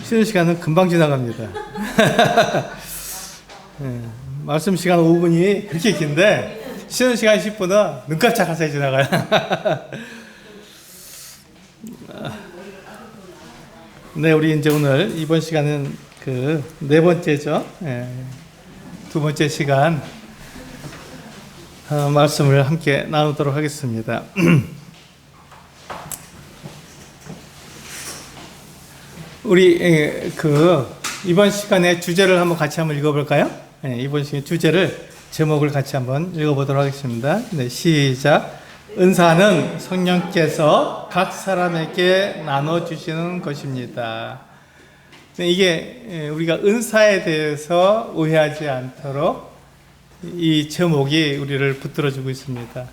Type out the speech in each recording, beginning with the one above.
쉬는 시간은 금방 지나갑니다. 네, 말씀 시간 5분이 그렇게 긴데 쉬는 시간 10분은 눈 깜짝할 사이 지나가요. 네, 우리 이제 오늘 이번 시간은 그 네 번째죠. 두 번째 시간 말씀을 함께 나누도록 하겠습니다. 우리 이번 시간에 주제를 같이 한번 읽어볼까요? 이번 시간 주제를 제목을 같이 한번 읽어보도록 하겠습니다. 네, 시작. 은사는 성령께서 각 사람에게 나눠주시는 것입니다. 이게 우리가 은사에 대해서 오해하지 않도록 이 제목이 우리를 붙들어주고 있습니다.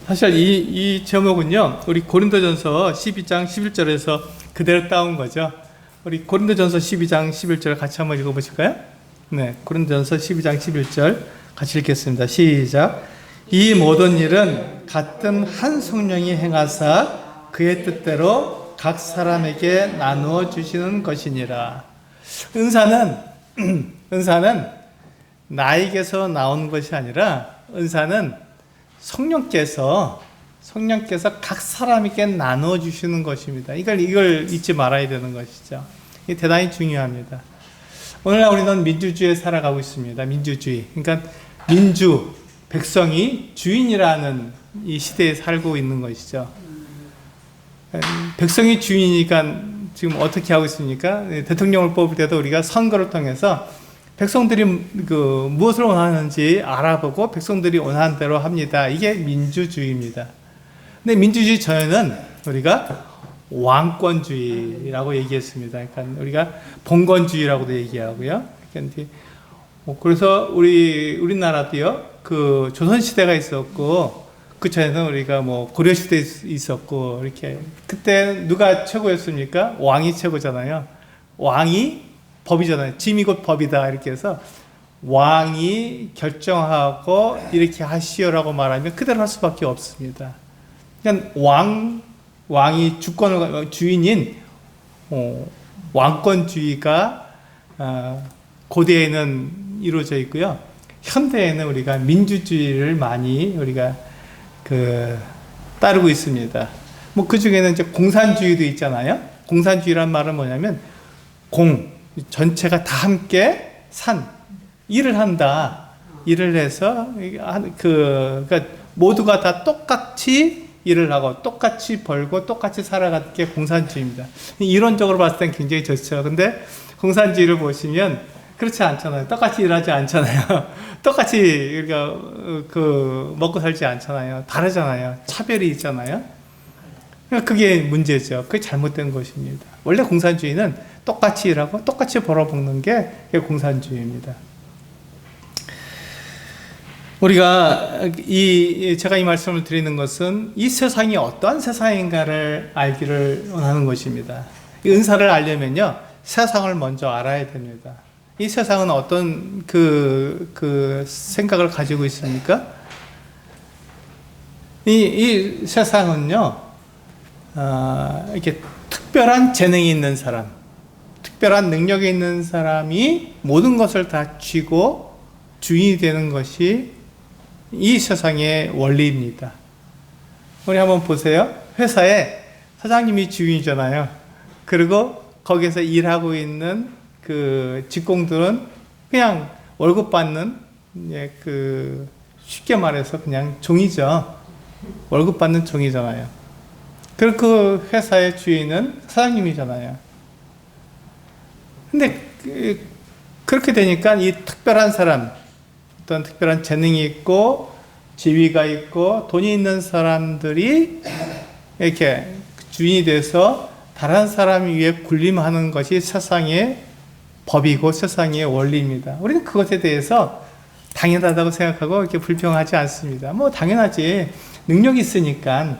사실 이 제목은요, 우리 고린도전서 12장 11절에서 그대로 따온 거죠. 우리 고린도전서 12장 11절 같이 한번 읽어보실까요? 네, 고린도전서 12장 11절 같이 읽겠습니다. 시작. 이 모든 일은 같은 한 성령이 행하사 그의 뜻대로 각 사람에게 나누어 주시는 것이니라. 은사는 나에게서 나오는 것이 아니라 은사는 성령께서 각 사람에게 나누어 주시는 것입니다. 이걸 잊지 말아야 되는 것이죠. 이게 대단히 중요합니다. 오늘날 우리는 민주주의에 살아가고 있습니다. 민주주의. 그러니까 백성이 주인이라는 이 시대에 살고 있는 것이죠. 백성이 주인이니까 지금 어떻게 하고 있습니까? 대통령을 뽑을 때도 우리가 선거를 통해서 백성들이 무엇을 원하는지 알아보고 백성들이 원하는 대로 합니다. 이게 민주주의입니다. 근데 민주주의 전에는 우리가 왕권주의라고 얘기했습니다. 그러니까 우리가 봉건주의라고도 얘기하고요. 그래서 우리나라도요, 조선시대가 있었고, 그 전에는 우리가 고려시대 있었고, 이렇게. 그때 누가 최고였습니까? 왕이 최고잖아요. 왕이 법이잖아요. 짐이 곧 법이다. 이렇게 해서 왕이 결정하고 이렇게 하시오라고 말하면 그대로 할 수밖에 없습니다. 그러니까 왕이 주인인 왕권주의가 고대에는 이루어져 있고요. 현대에는 우리가 민주주의를 많이 우리가 따르고 있습니다. 그 중에는 이제 공산주의도 있잖아요. 공산주의란 말은 뭐냐면 전체가 다 함께 일을 한다. 일을 해서 그러니까 모두가 다 똑같이 일을 하고 똑같이 벌고 똑같이 살아가는 게 공산주의입니다. 이론적으로 봤을 땐 굉장히 좋죠. 근데 공산주의를 보시면 그렇지 않잖아요. 똑같이 일하지 않잖아요. 똑같이 우리가 먹고 살지 않잖아요. 다르잖아요. 차별이 있잖아요. 그러니까 그게 문제죠. 그게 잘못된 것입니다. 원래 공산주의는 똑같이 일하고 똑같이 벌어먹는 게 공산주의입니다. 우리가 제가 이 말씀을 드리는 것은 이 세상이 어떠한 세상인가를 알기를 원하는 것입니다. 이 은사를 알려면요, 세상을 먼저 알아야 됩니다. 이 세상은 어떤 생각을 가지고 있습니까? 이 세상은요, 이렇게 특별한 재능이 있는 사람, 특별한 능력이 있는 사람이 모든 것을 다 쥐고 주인이 되는 것이 이 세상의 원리입니다. 우리 한번 보세요. 회사에 사장님이 주인이잖아요. 그리고 거기서 일하고 있는 직공들은 그냥 월급 받는, 쉽게 말해서 그냥 종이죠. 월급 받는 종이잖아요. 그리고 그 회사의 주인은 사장님이잖아요. 근데 그렇게 되니까 이 특별한 사람, 어떤 특별한 재능이 있고 지위가 있고 돈이 있는 사람들이 이렇게 주인이 돼서 다른 사람 위에 군림하는 것이 세상의 법이고 세상의 원리입니다. 우리는 그것에 대해서 당연하다고 생각하고 이렇게 불평하지 않습니다. 당연하지. 능력이 있으니까,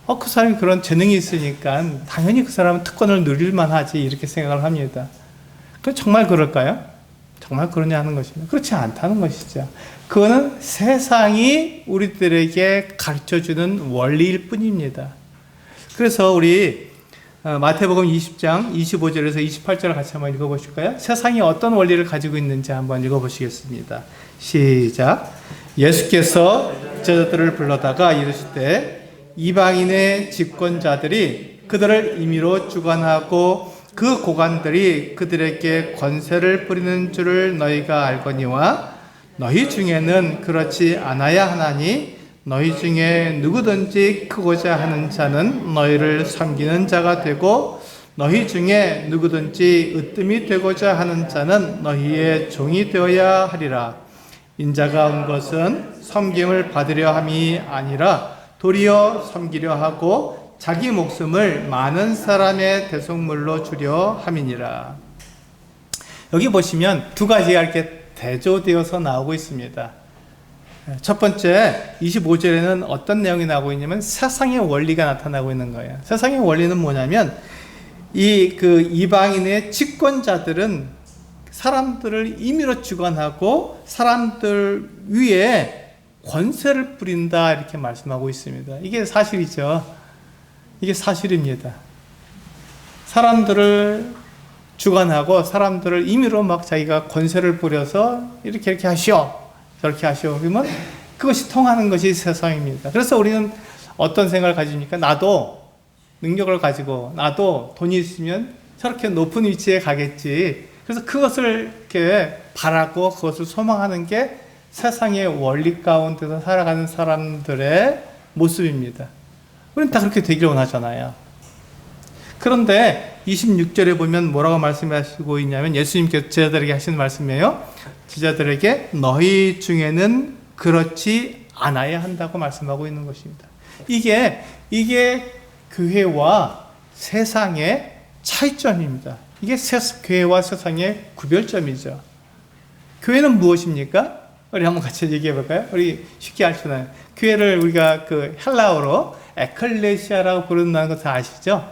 그 사람이 그런 재능이 있으니까 당연히 그 사람은 특권을 누릴만 하지, 이렇게 생각을 합니다. 정말 그럴까요? 정말 그러냐 하는 것입니다. 그렇지 않다는 것이죠. 그거는 세상이 우리들에게 가르쳐주는 원리일 뿐입니다. 그래서 우리 마태복음 20장 25절에서 28절을 같이 한번 읽어보실까요? 세상이 어떤 원리를 가지고 있는지 한번 읽어보시겠습니다. 시작. 예수께서 제자들을 불러다가 이르시되 이방인의 집권자들이 그들을 임의로 주관하고 그 고관들이 그들에게 권세를 부리는 줄을 너희가 알거니와 너희 중에는 그렇지 않아야 하나니 너희 중에 누구든지 크고자 하는 자는 너희를 섬기는 자가 되고 너희 중에 누구든지 으뜸이 되고자 하는 자는 너희의 종이 되어야 하리라. 인자가 온 것은 섬김을 받으려 함이 아니라 도리어 섬기려 하고 자기 목숨을 많은 사람의 대속물로 주려 함이니라. 여기 보시면 두 가지가 이렇게 대조되어서 나오고 있습니다. 첫 번째 25절에는 어떤 내용이 나오고 있냐면 세상의 원리가 나타나고 있는 거예요. 세상의 원리는 뭐냐면 이방인의 집권자들은 사람들을 임의로 주관하고 사람들 위에 권세를 부린다 이렇게 말씀하고 있습니다. 이게 사실이죠. 이게 사실입니다. 사람들을 주관하고 사람들을 임의로 막 자기가 권세를 부려서 이렇게 하시오 저렇게 하시오 그러면 그것이 통하는 것이 세상입니다. 그래서 우리는 어떤 생각을 가집니까? 나도 능력을 가지고 나도 돈이 있으면 저렇게 높은 위치에 가겠지. 그래서 그것을 이렇게 바라고 그것을 소망하는 게 세상의 원리 가운데서 살아가는 사람들의 모습입니다. 우리는 다 그렇게 되기를 원하잖아요. 그런데 26절에 보면 뭐라고 말씀하시고 있냐면 예수님께서 제자들에게 하시는 말씀이에요. 제자들에게 너희 중에는 그렇지 않아야 한다고 말씀하고 있는 것입니다. 이게 교회와 세상의 차이점입니다. 이게 교회와 세상의 구별점이죠. 교회는 무엇입니까? 우리 한번 같이 얘기해 볼까요? 우리 쉽게 알 수 있나요? 교회를 우리가 헬라어로 에클레시아라고 부른다는 것을 아시죠?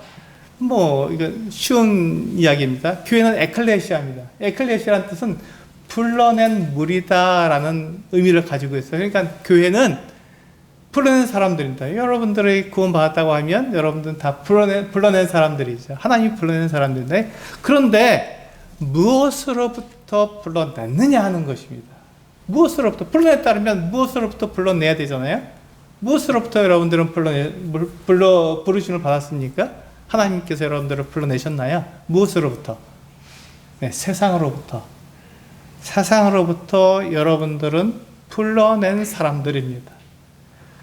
이거 쉬운 이야기입니다. 교회는 에클레시아입니다. 에클레시아라는 뜻은 불러낸 무리다라는 의미를 가지고 있어요. 그러니까 교회는 불러낸 사람들입니다. 여러분들이 구원받았다고 하면 여러분들은 다 불러낸 사람들이죠. 하나님이 불러낸 사람들인데, 그런데 무엇으로부터 불러냈느냐 하는 것입니다. 무엇으로부터 불러냈다면 무엇으로부터 불러내야 되잖아요. 무엇으로부터 여러분들은 부르심을 받았습니까? 하나님께서 여러분들을 불러내셨나요? 무엇으로부터? 네, 세상으로부터. 세상으로부터 여러분들은 불러낸 사람들입니다.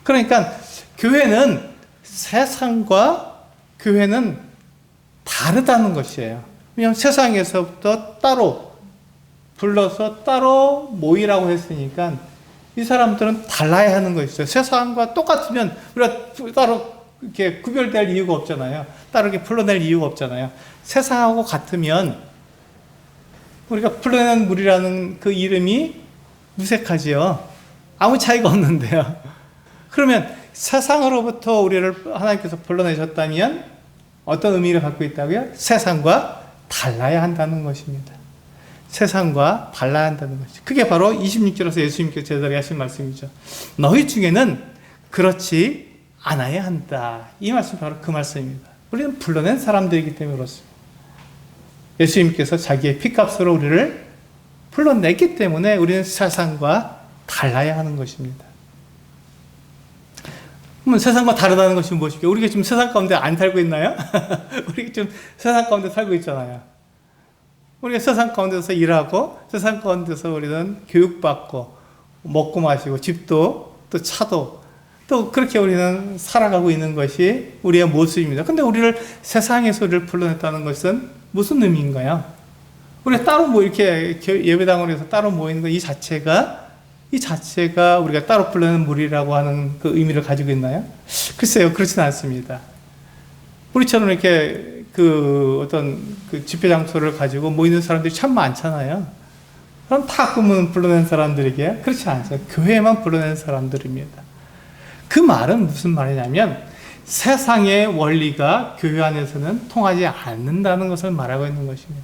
그러니까 교회는 세상과 교회는 다르다는 것이에요. 그냥 세상에서부터 따로 불러서 따로 모이라고 했으니까 이 사람들은 달라야 하는 것이죠. 세상과 똑같으면 우리가 따로 이렇게 구별될 이유가 없잖아요. 따로 이렇게 불러낼 이유가 없잖아요. 세상하고 같으면 우리가 불러내는 무리라는 그 이름이 무색하지요. 아무 차이가 없는데요. 그러면 세상으로부터 우리를 하나님께서 불러내셨다면 어떤 의미를 갖고 있다고요? 세상과 달라야 한다는 것입니다. 세상과 달라야 한다는 것이죠. 그게 바로 26절에서 예수님께서 제자들에게 하신 말씀이죠. 너희 중에는 그렇지 않아야 한다. 이 말씀이 바로 그 말씀입니다. 우리는 불러낸 사람들이기 때문에 그렇습니다. 예수님께서 자기의 피값으로 우리를 불러냈기 때문에 우리는 세상과 달라야 하는 것입니다. 그러면 세상과 다르다는 것이 무엇일까요? 우리가 지금 세상 가운데 안 살고 있나요? 우리가 지금 세상 가운데 살고 있잖아요. 우리가 세상 가운데서 일하고 세상 가운데서 우리는 교육받고 먹고 마시고 집도 또 차도 또 그렇게 우리는 살아가고 있는 것이 우리의 모습입니다. 근데 우리를 세상에서 우리를 불러냈다는 것은 무슨 의미인가요? 우리가 따로 이렇게 예배당으로 해서 따로 모이는 것 이 자체가 우리가 따로 불러낸 무리라고 하는 그 의미를 가지고 있나요? 글쎄요, 그렇지는 않습니다. 우리처럼 이렇게 어떤 집회 장소를 가지고 모이는 사람들이 참 많잖아요. 그럼 다 그러면 불러낸 사람들에게 그렇지 않죠. 교회만 불러낸 사람들입니다. 그 말은 무슨 말이냐면 세상의 원리가 교회 안에서는 통하지 않는다는 것을 말하고 있는 것입니다.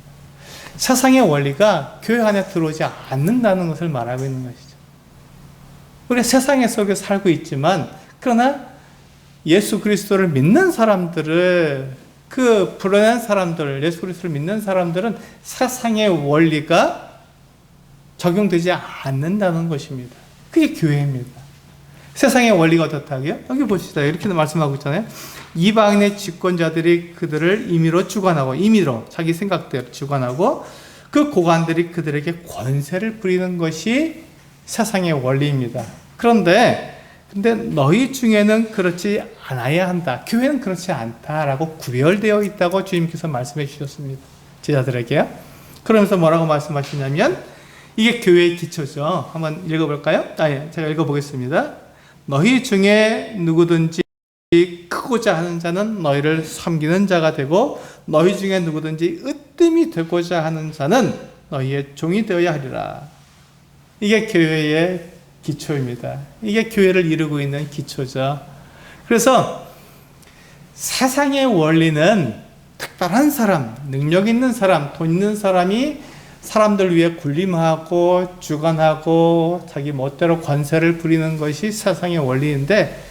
세상의 원리가 교회 안에 들어오지 않는다는 것을 말하고 있는 것이죠. 우리가 세상 속에 살고 있지만 그러나 예수 그리스도를 믿는 사람들을 그 불안한 사람들, 예수 그리스도를 믿는 사람들은 세상의 원리가 적용되지 않는다는 것입니다. 그게 교회입니다. 세상의 원리가 어떻다고요? 여기 보시다. 이렇게 말씀하고 있잖아요. 이방인의 집권자들이 그들을 임의로 주관하고, 임의로 자기 생각대로 주관하고, 그 고관들이 그들에게 권세를 부리는 것이 세상의 원리입니다. 근데 너희 중에는 그렇지 않아야 한다. 교회는 그렇지 않다라고 구별되어 있다고 주님께서 말씀해 주셨습니다. 제자들에게요. 그러면서 뭐라고 말씀하시냐면, 이게 교회의 기초죠. 한번 읽어볼까요? 제가 읽어보겠습니다. 너희 중에 누구든지 크고자 하는 자는 너희를 섬기는 자가 되고, 너희 중에 누구든지 으뜸이 되고자 하는 자는 너희의 종이 되어야 하리라. 이게 교회의 기초입니다. 이게 교회를 이루고 있는 기초죠. 그래서 세상의 원리는 특별한 사람, 능력 있는 사람, 돈 있는 사람이 사람들 위해 군림하고 주관하고 자기 멋대로 권세를 부리는 것이 세상의 원리인데,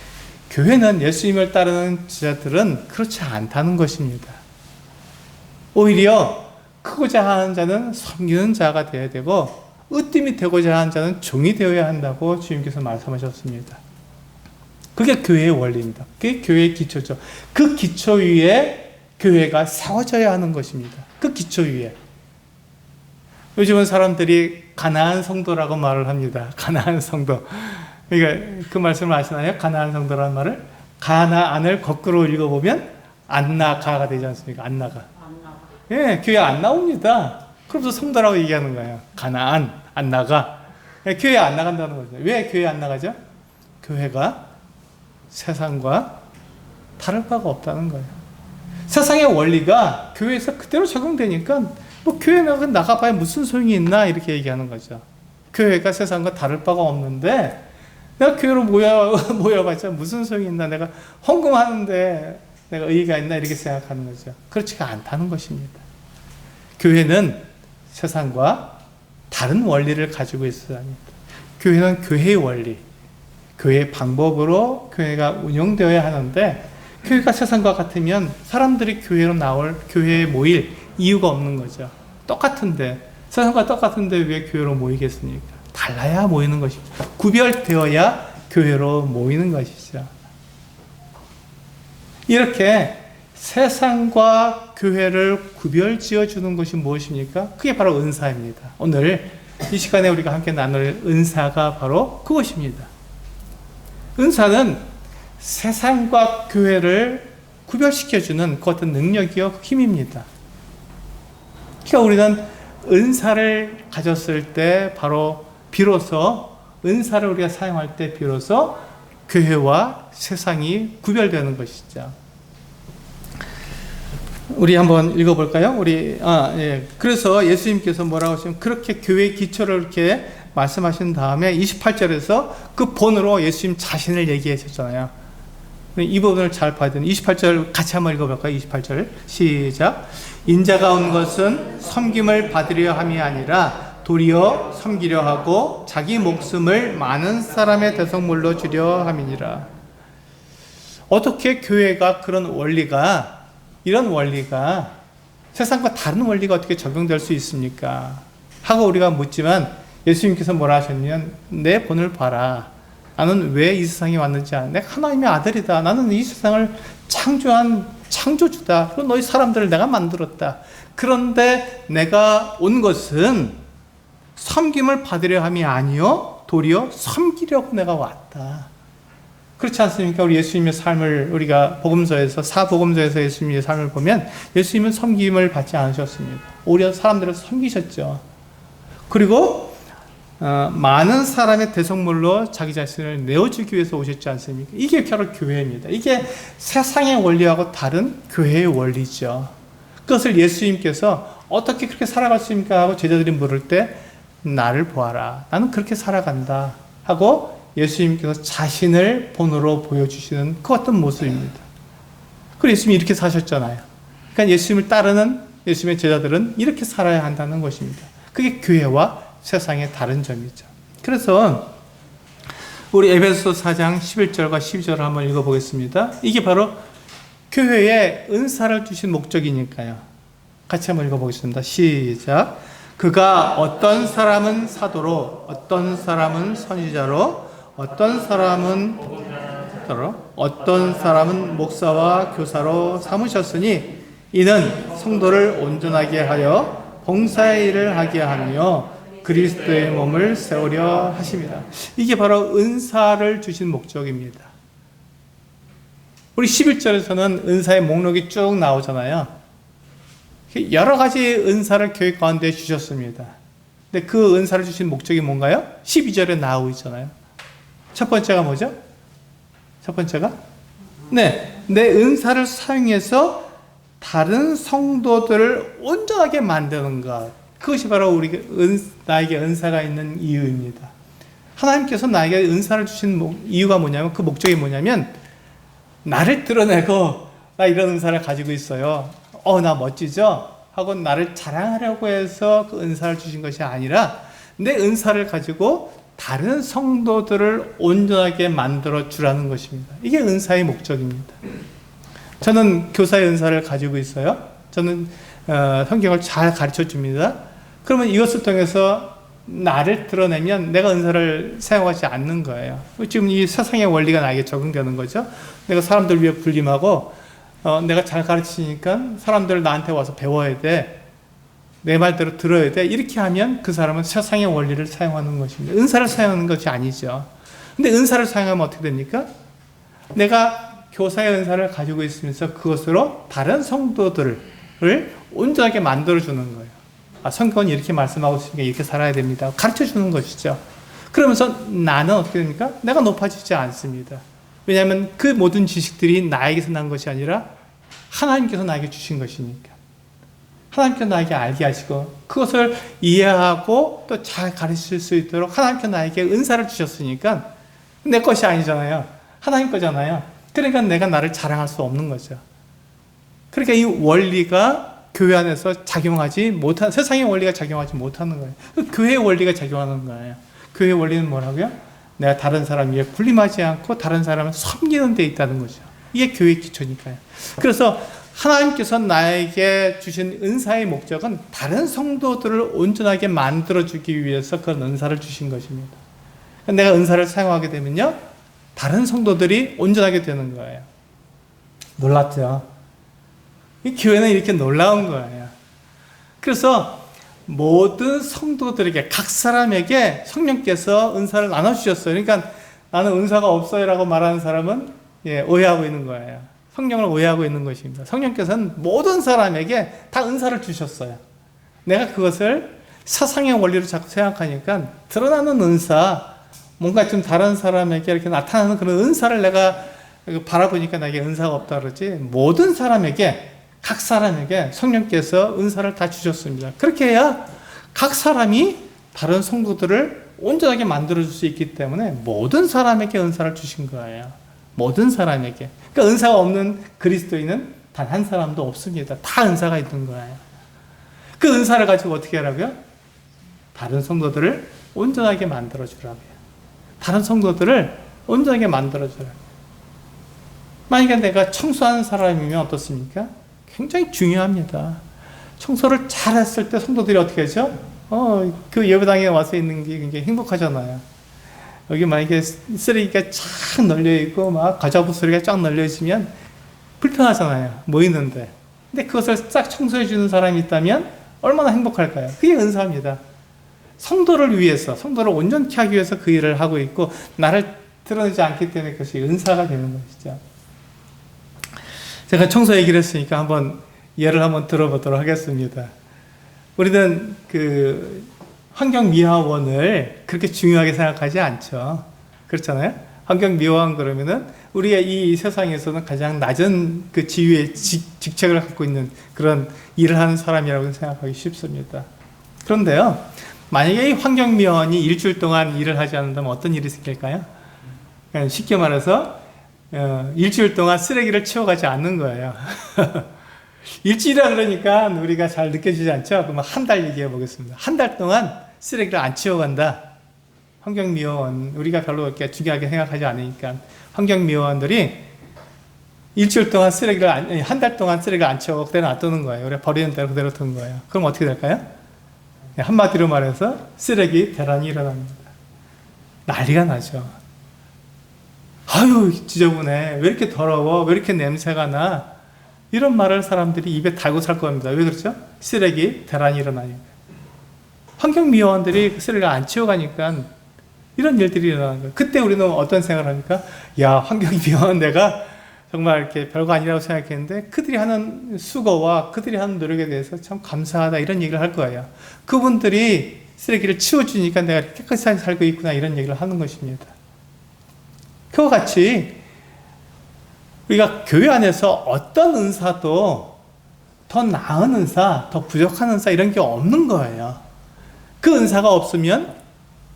교회는 예수님을 따르는 제자들은 그렇지 않다는 것입니다. 오히려 크고자 하는 자는 섬기는 자가 되어야 되고, 으뜸이 되고자 하는 자는 종이 되어야 한다고 주님께서 말씀하셨습니다. 그게 교회의 원리입니다. 그게 교회의 기초죠. 그 기초 위에 교회가 세워져야 하는 것입니다. 그 기초 위에. 요즘은 사람들이 가나안 성도라고 말을 합니다. 가나안 성도. 그러니까 그 말씀을 아시나요? 가나안 성도라는 말을? 가나안을 거꾸로 읽어보면 안나가가 되지 않습니까? 안나가. 예, 교회 안 나옵니다. 그래서 성도라고 얘기하는 거예요. 가나안, 안나가. 예, 교회 안 나간다는 거죠. 왜 교회 안 나가죠? 교회가 세상과 다를 바가 없다는 거예요. 세상의 원리가 교회에서 그대로 적용되니까 뭐 교회 나가봐야 무슨 소용이 있나 이렇게 얘기하는 거죠. 교회가 세상과 다를 바가 없는데 내가 교회로 모여봤자 무슨 소용이 있나, 내가 헌금하는데 내가 의의가 있나 이렇게 생각하는 거죠. 그렇지가 않다는 것입니다. 교회는 세상과 다른 원리를 가지고 있어야 합니다. 교회는 교회의 원리, 교회의 방법으로 교회가 운영되어야 하는데, 교회가 세상과 같으면 사람들이 교회에 모일 이유가 없는 거죠. 똑같은데, 세상과 똑같은데 왜 교회로 모이겠습니까? 달라야 모이는 것입니다. 구별되어야 교회로 모이는 것이죠. 이렇게 세상과 교회를 구별지어 주는 것이 무엇입니까? 그게 바로 은사입니다. 오늘 이 시간에 우리가 함께 나눌 은사가 바로 그것입니다. 은사는 세상과 교회를 구별시켜주는 그 어떤 능력이요, 힘입니다. 그러니까 우리는 은사를 가졌을 때 비로소 은사를 우리가 사용할 때 비로소 교회와 세상이 구별되는 것이죠. 우리 한번 읽어볼까요? 그래서 예수님께서 뭐라고 하시면, 그렇게 교회의 기초를 이렇게 말씀하신 다음에 28절에서 그 본으로 예수님 자신을 얘기하셨잖아요. 이 부분을 잘 봐야 되는 28절 같이 한번 읽어볼까요? 28절 시작. 인자가 온 것은 섬김을 받으려 함이 아니라 도리어 섬기려 하고 자기 목숨을 많은 사람의 대속물로 주려 함이니라. 어떻게 교회가 이런 원리가 세상과 다른 원리가 어떻게 적용될 수 있습니까? 하고 우리가 묻지만, 예수님께서 뭐라 하셨냐면, 내 본을 봐라. 나는 왜 이 세상에 왔는지 알아. 내가 하나님의 아들이다. 나는 이 세상을 창조한 창조주다. 그리고 너희 사람들을 내가 만들었다. 그런데 내가 온 것은 섬김을 받으려 함이 아니요 도리어 섬기려고 내가 왔다. 그렇지 않습니까? 우리 예수님의 삶을 우리가 사복음서에서 예수님의 삶을 보면 예수님은 섬김을 받지 않으셨습니다. 오히려 사람들을 섬기셨죠. 그리고 많은 사람의 대속물로 자기 자신을 내어주기 위해서 오셨지 않습니까? 이게 바로 교회입니다. 이게 세상의 원리하고 다른 교회의 원리죠. 그것을 예수님께서 어떻게 그렇게 살아갈 수 있습니까? 하고 제자들이 물을 때, 나를 보아라. 나는 그렇게 살아간다. 하고 예수님께서 자신을 본으로 보여주시는 그 어떤 모습입니다. 그리고 예수님이 이렇게 사셨잖아요. 그러니까 예수님을 따르는 예수님의 제자들은 이렇게 살아야 한다는 것입니다. 그게 교회와 세상의 다른 점이죠. 그래서 우리 에베소서 4장 11절과 12절을 한번 읽어보겠습니다. 이게 바로 교회에 은사를 주신 목적이니까요. 같이 한번 읽어보겠습니다. 시작. 그가 어떤 사람은 사도로, 어떤 사람은 선지자로, 어떤 사람은 목사와 교사로 삼으셨으니 이는 성도를 온전하게 하여 봉사의 일을 하게 하며 그리스도의 몸을 세우려 하십니다. 이게 바로 은사를 주신 목적입니다. 우리 11절에서는 은사의 목록이 쭉 나오잖아요. 여러 가지 은사를 교회 가운데 주셨습니다. 근데 그 은사를 주신 목적이 뭔가요? 12절에 나오고 있잖아요. 첫 번째가 뭐죠? 첫 번째가? 네, 내 은사를 사용해서 다른 성도들을 온전하게 만드는 것. 그것이 바로 나에게 은사가 있는 이유입니다. 하나님께서 나에게 은사를 주신 이유가 뭐냐면, 그 목적이 뭐냐면, 나를 드러내고, 나 이런 은사를 가지고 있어요. 나 멋지죠? 하고 나를 자랑하려고 해서 그 은사를 주신 것이 아니라, 내 은사를 가지고 다른 성도들을 온전하게 만들어 주라는 것입니다. 이게 은사의 목적입니다. 저는 교사의 은사를 가지고 있어요. 저는 성경을 잘 가르쳐 줍니다. 그러면 이것을 통해서 나를 드러내면 내가 은사를 사용하지 않는 거예요. 지금 이 세상의 원리가 나에게 적용되는 거죠. 내가 사람들 위해 군림하고 내가 잘 가르치니까 사람들 나한테 와서 배워야 돼. 내 말대로 들어야 돼. 이렇게 하면 그 사람은 세상의 원리를 사용하는 것입니다. 은사를 사용하는 것이 아니죠. 근데 은사를 사용하면 어떻게 됩니까? 내가 교사의 은사를 가지고 있으면서 그것으로 다른 성도들을 온전하게 만들어주는 거예요. 성경은 이렇게 말씀하고 있으니까 이렇게 살아야 됩니다. 가르쳐 주는 것이죠. 그러면서 나는 어떻게 됩니까? 내가 높아지지 않습니다. 왜냐하면 그 모든 지식들이 나에게서 난 것이 아니라 하나님께서 나에게 주신 것이니까. 하나님께서 나에게 알게 하시고 그것을 이해하고 또 잘 가르칠 수 있도록 하나님께서 나에게 은사를 주셨으니까 내 것이 아니잖아요. 하나님 거잖아요. 그러니까 내가 나를 자랑할 수 없는 거죠. 그러니까 이 원리가 교회 안에서 작용하지 못한, 세상의 원리가 작용하지 못하는 거예요. 교회의 원리가 작용하는 거예요. 교회의 원리는 뭐라고요? 내가 다른 사람 위에 군림하지 않고 다른 사람을 섬기는 데 있다는 거죠. 이게 교회의 기초니까요. 그래서 하나님께서 나에게 주신 은사의 목적은 다른 성도들을 온전하게 만들어주기 위해서 그런 은사를 주신 것입니다. 내가 은사를 사용하게 되면요, 다른 성도들이 온전하게 되는 거예요. 놀랍죠? 이 교회는 이렇게 놀라운 거예요. 그래서 모든 성도들에게, 각 사람에게 성령께서 은사를 나눠주셨어요. 그러니까 나는 은사가 없어요 라고 말하는 사람은 오해하고 있는 거예요. 성령을 오해하고 있는 것입니다. 성령께서는 모든 사람에게 다 은사를 주셨어요. 내가 그것을 세상의 원리로 자꾸 생각하니까 드러나는 은사, 뭔가 좀 다른 사람에게 이렇게 나타나는 그런 은사를 내가 바라보니까 나에게 은사가 없다 그러지, 모든 사람에게, 각 사람에게 성령께서 은사를 다 주셨습니다. 그렇게 해야 각 사람이 다른 성도들을 온전하게 만들어줄 수 있기 때문에 모든 사람에게 은사를 주신 거예요. 모든 사람에게. 그러니까 은사가 없는 그리스도인은 단 한 사람도 없습니다. 다 은사가 있는 거예요. 그 은사를 가지고 어떻게 하라고요? 다른 성도들을 온전하게 만들어주라고요. 다른 성도들을 온전하게 만들어주라고요. 만약에 내가 청소하는 사람이면 어떻습니까? 굉장히 중요합니다. 청소를 잘했을 때 성도들이 어떻게 하죠? 그 예배당에 와서 있는 게 굉장히 행복하잖아요. 여기 만약에 쓰레기가 쫙 널려있고, 막 과자부 소리가 쫙 널려있으면 불편하잖아요. 모이는데. 근데 그것을 싹 청소해주는 사람이 있다면 얼마나 행복할까요? 그게 은사입니다. 성도를 위해서, 성도를 온전케 하기 위해서 그 일을 하고 있고, 나를 드러내지 않기 때문에 그것이 은사가 되는 것이죠. 제가 청소 얘기를 했으니까 예를 한번 들어보도록 하겠습니다. 우리는 환경미화원을 그렇게 중요하게 생각하지 않죠. 그렇잖아요? 환경미화원 그러면은 우리의 이 세상에서는 가장 낮은 그 지위의 직책을 갖고 있는 그런 일을 하는 사람이라고 생각하기 쉽습니다. 그런데요, 만약에 이 환경미화원이 일주일 동안 일을 하지 않는다면 어떤 일이 생길까요? 그러니까 쉽게 말해서 일주일 동안 쓰레기를 치워가지 않는 거예요. 일주일이라 그러니까 우리가 잘 느껴지지 않죠? 그럼 한 달 얘기해 보겠습니다. 한 달 동안 쓰레기를 안 치워간다. 환경미화원, 우리가 별로 이렇게 중요하게 생각하지 않으니까 환경미화원들이 일주일 동안 한 달 동안 쓰레기를 안 치우고 그대로 놔두는 거예요. 우리가 버리는 대로 그대로 두는 거예요. 그럼 어떻게 될까요? 한마디로 말해서 쓰레기 대란이 일어납니다. 난리가 나죠. 아유, 지저분해. 왜 이렇게 더러워? 왜 이렇게 냄새가 나? 이런 말을 사람들이 입에 달고 살 겁니다. 왜 그렇죠? 쓰레기 대란이 일어나니까. 환경미화원들이 쓰레기를 안 치워가니까 이런 일들이 일어나는 거예요. 그때 우리는 어떤 생각을 합니까? 야, 환경미화원 내가 정말 이렇게 별거 아니라고 생각했는데 그들이 하는 수고와 그들이 하는 노력에 대해서 참 감사하다 이런 얘기를 할 거예요. 그분들이 쓰레기를 치워주니까 내가 깨끗이 살고 있구나 이런 얘기를 하는 것입니다. 그와 같이 우리가 교회 안에서 어떤 은사도 더 나은 은사, 더 부족한 은사 이런 게 없는 거예요. 그 은사가 없으면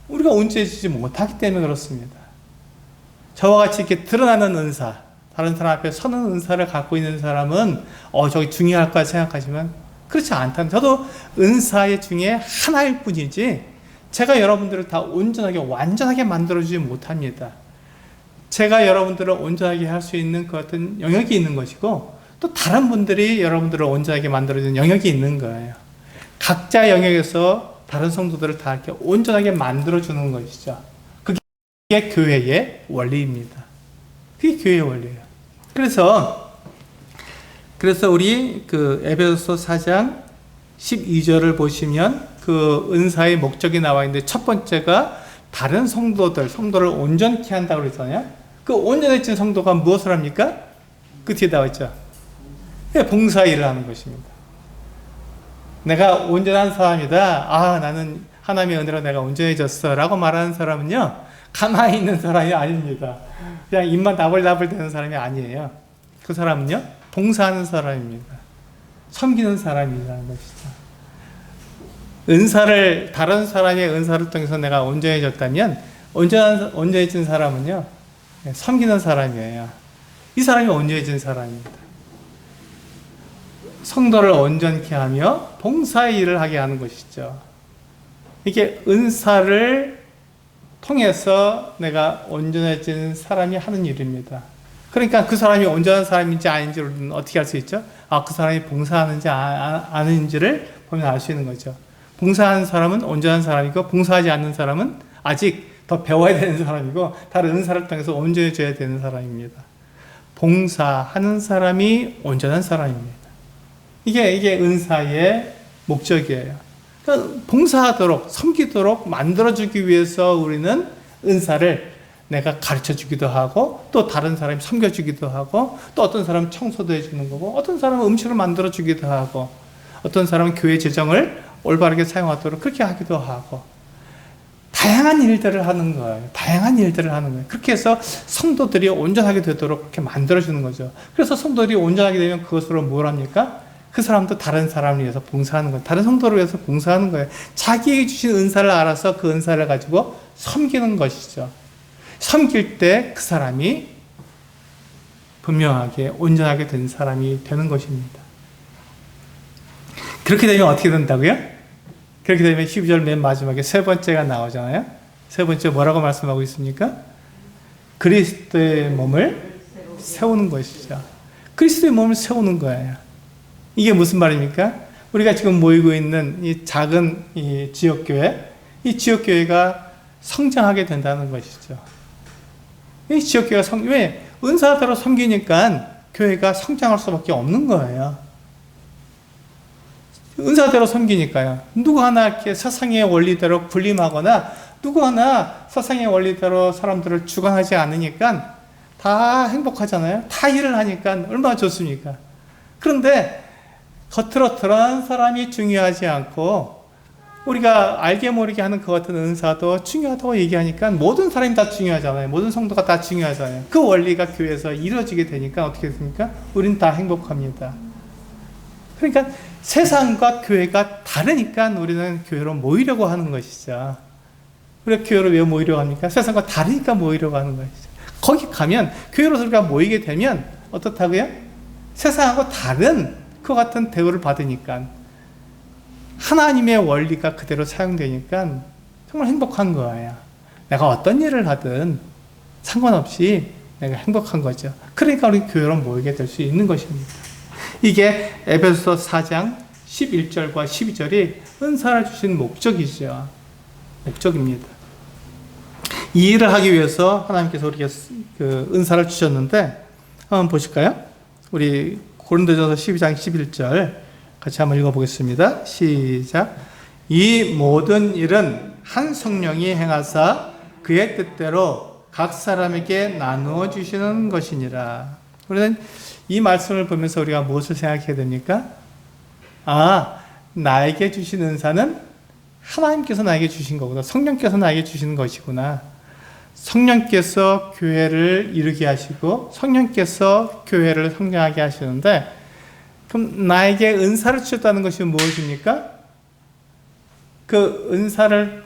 우리가 온전해지지 못하기 때문에 그렇습니다. 저와 같이 이렇게 드러나는 은사, 다른 사람 앞에 서는 은사를 갖고 있는 사람은 저게 중요할 거라 생각하지만 그렇지 않다는, 저도 은사의 중에 하나일 뿐이지 제가 여러분들을 다 온전하게 완전하게 만들어주지 못합니다. 제가 여러분들을 온전하게 할 수 있는 그 어떤 영역이 있는 것이고 또 다른 분들이 여러분들을 온전하게 만들어주는 영역이 있는 거예요. 각자 영역에서 다른 성도들을 다 이렇게 온전하게 만들어주는 것이죠. 그게 교회의 원리입니다. 그게 교회의 원리예요. 그래서 우리 그 에베소서 4장 12절을 보시면 그 은사의 목적이 나와 있는데 첫 번째가 다른 성도를 온전케 한다고 그랬잖아요. 그 온전해진 성도가 무엇을 합니까? 그 뒤에 나와 있죠. 봉사 일을 하는 것입니다. 내가 온전한 사람이다. 나는 하나님의 은혜로 내가 온전해졌어. 라고 말하는 사람은요, 가만히 있는 사람이 아닙니다. 그냥 입만 나불나불 대는 사람이 아니에요. 그 사람은요, 봉사하는 사람입니다. 섬기는 사람이라는 것이죠. 다른 사람의 은사를 통해서 내가 온전해졌다면, 온전해진 사람은요, 섬기는 사람이에요. 이 사람이 온전해진 사람입니다. 성도를 온전케 하며 봉사의 일을 하게 하는 것이죠. 이게 은사를 통해서 내가 온전해진 사람이 하는 일입니다. 그러니까 그 사람이 온전한 사람인지 아닌지 우리는 어떻게 알 수 있죠? 그 사람이 봉사하는지 아닌지를 보면 알 수 있는 거죠. 봉사하는 사람은 온전한 사람이고 봉사하지 않는 사람은 아직 더 배워야 되는 사람이고 다른 은사를 통해서 온전해져야 되는 사람입니다. 봉사하는 사람이 온전한 사람입니다. 이게 은사의 목적이에요. 그러니까 봉사하도록, 섬기도록 만들어주기 위해서 우리는 은사를 내가 가르쳐주기도 하고 또 다른 사람이 섬겨주기도 하고 또 어떤 사람은 청소도 해주는 거고 어떤 사람은 음식을 만들어주기도 하고 어떤 사람은 교회 재정을 올바르게 사용하도록 그렇게 하기도 하고 다양한 일들을 하는 거예요. 그렇게 해서 성도들이 온전하게 되도록 그렇게 만들어주는 거죠. 그래서 성도들이 온전하게 되면 그것으로 뭘 합니까? 그 사람도 다른 사람을 위해서 봉사하는 거예요. 다른 성도를 위해서 봉사하는 거예요. 자기에게 주신 은사를 알아서 그 은사를 가지고 섬기는 것이죠. 섬길 때 그 사람이 분명하게 온전하게 된 사람이 되는 것입니다. 그렇게 되면 어떻게 된다고요? 그렇게 되면 12절 맨 마지막에 세 번째가 나오잖아요. 세 번째 뭐라고 말씀하고 있습니까? 그리스도의 몸을 세우는 것이죠. 그리스도의 몸을 세우는 거예요. 이게 무슨 말입니까? 우리가 지금 모이고 있는 이 작은 이 지역교회, 이 지역교회가 성장하게 된다는 것이죠. 이 지역교회가 왜? 은사대로 섬기니까 교회가 성장할 수밖에 없는 거예요. 은사대로 섬기니까요. 누구 하나 이렇게 세상의 원리대로 군림하거나 누구 하나 세상의 원리대로 사람들을 주관하지 않으니까 다 행복하잖아요. 다 일을 하니까 얼마나 좋습니까? 그런데 겉으로 드러난 사람이 중요하지 않고 우리가 알게 모르게 하는 그 같은 은사도 중요하다고 얘기하니까 모든 사람이 다 중요하잖아요. 모든 성도가 다 중요하잖아요. 그 원리가 교회에서 이루어지게 되니까 어떻게 됩니까? 우리는 다 행복합니다. 그러니까 세상과 교회가 다르니까 우리는 교회로 모이려고 하는 것이죠. 우리가 교회로 왜 모이려고 합니까? 세상과 다르니까 모이려고 하는 것이죠. 거기 가면 교회로 우리가 모이게 되면 어떻다고요? 세상하고 다른 그 같은 대우를 받으니까 하나님의 원리가 그대로 사용되니까 정말 행복한 거예요. 내가 어떤 일을 하든 상관없이 내가 행복한 거죠. 그러니까 우리 교회로 모이게 될 수 있는 것입니다. 이게 에베소서 4장 11절과 12절이 은사를 주신 목적이죠. 목적입니다. 이 일을 하기 위해서 하나님께서 우리에게 그 은사를 주셨는데 한번 보실까요? 우리 고린도전서 12장 11절 같이 한번 읽어보겠습니다. 시작. 이 모든 일은 한 성령이 행하사 그의 뜻대로 각 사람에게 나누어 주시는 것이니라. 우리는 이 말씀을 보면서 우리가 무엇을 생각해야 됩니까? 나에게 주신 은사는 하나님께서 나에게 주신 거구나. 성령께서 나에게 주시는 것이구나. 성령께서 교회를 이루게 하시고 성령께서 교회를 성장하게 하시는데, 그럼 나에게 은사를 주셨다는 것이 무엇입니까? 그 은사를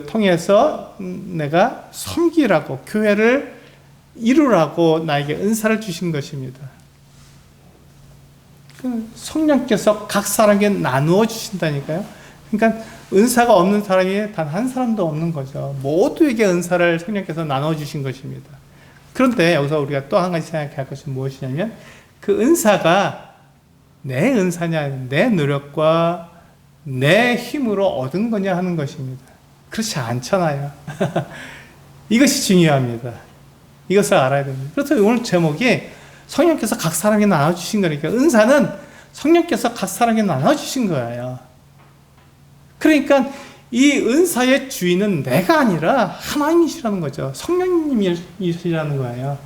통해서 내가 섬기라고, 교회를 이루라고 나에게 은사를 주신 것입니다. 성령께서 각 사람에게 나누어 주신다니까요. 그러니까 은사가 없는 사람이 단 한 사람도 없는 거죠. 모두에게 은사를 성령께서 나누어 주신 것입니다. 그런데 여기서 우리가 또 한 가지 생각해야 할 것은 무엇이냐면, 그 은사가 내 은사냐, 내 노력과 내 힘으로 얻은 거냐 하는 것입니다. 그렇지 않잖아요. 이것이 중요합니다. 이것을 알아야 됩니다. 그래서 오늘 제목이 성령께서 각 사람에게 나눠주신 거니까, 은사는 성령께서 각 사람에게 나눠주신 거예요. 그러니까 이 은사의 주인은 내가 아니라 하나님이시라는 거죠. 성령님이시라는 거예요.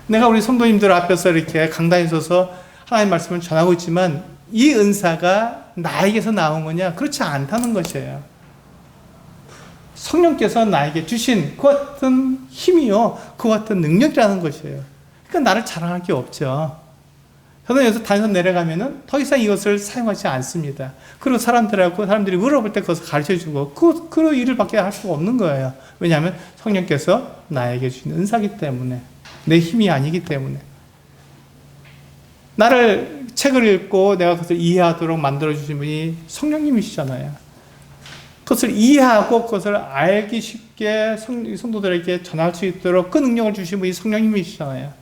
내가 우리 성도님들 앞에서 이렇게 강단에 서서 하나님 말씀을 전하고 있지만 이 은사가 나에게서 나온 거냐? 그렇지 않다는 것이에요. 성령께서 나에게 주신 그 같은 힘이요, 그 같은 능력이라는 것이에요. 그러니까 나를 자랑할 게 없죠. 저는 여기서 단서 내려가면은 더 이상 이것을 사용하지 않습니다. 그리고 사람들이 물어볼 때 그것을 가르쳐 주고, 그 일을 밖에 할 수가 없는 거예요. 왜냐하면 성령께서 나에게 주신 은사기 때문에, 내 힘이 아니기 때문에. 나를 책을 읽고 내가 그것을 이해하도록 만들어주신 분이 성령님이시잖아요. 그것을 이해하고 그것을 알기 쉽게 성도들에게 전할 수 있도록 그 능력을 주신 분이 성령님이시잖아요.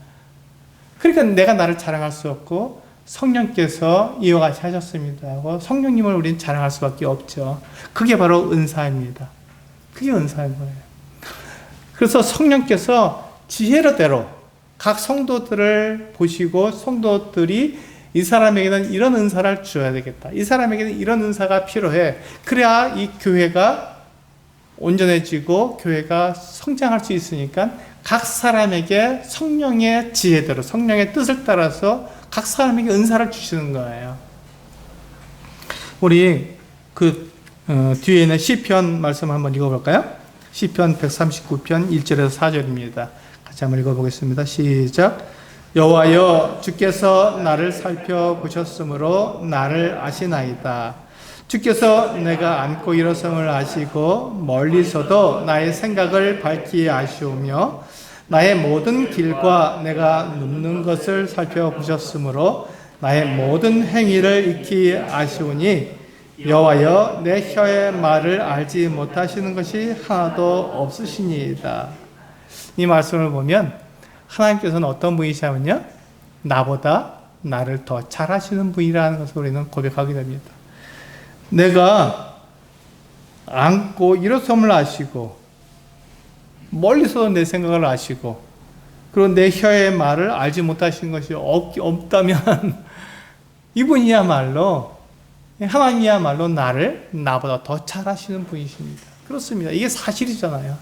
그러니까 내가 나를 자랑할 수 없고 성령께서 이와 같이 하셨습니다 하고 성령님을 우리는 자랑할 수밖에 없죠. 그게 바로 은사입니다. 그게 은사인 거예요. 그래서 성령께서 지혜로대로 각 성도들을 보시고, 성도들이 이 사람에게는 이런 은사를 주어야 되겠다, 이 사람에게는 이런 은사가 필요해, 그래야 이 교회가 온전해지고 교회가 성장할 수 있으니까 각 사람에게 성령의 지혜대로, 성령의 뜻을 따라서 각 사람에게 은사를 주시는 거예요. 우리 뒤에 있는 시편 말씀 한번 읽어볼까요? 시편 139편 1절에서 4절입니다. 같이 한번 읽어보겠습니다. 시작. 여호와여, 주께서 나를 살펴보셨으므로 나를 아시나이다. 주께서 내가 앉고 일어섬을 아시고 멀리서도 나의 생각을 밝히 아시오며 나의 모든 길과 내가 눕는 것을 살펴보셨으므로 나의 모든 행위를 익히 아시오니 여호와여, 내 혀의 말을 알지 못하시는 것이 하나도 없으시니이다. 이 말씀을 보면 하나님께서는 어떤 분이시냐면요, 나보다 나를 더 잘하시는 분이라는 것을 우리는 고백하게 됩니다. 내가 앉고 일어섬을 아시고 멀리서도 내 생각을 아시고, 그리고 내 혀의 말을 알지 못하시는 것이 없다면 이분이야말로, 하나님이야말로 나보다 더 잘하시는 분이십니다. 그렇습니다. 이게 사실이잖아요.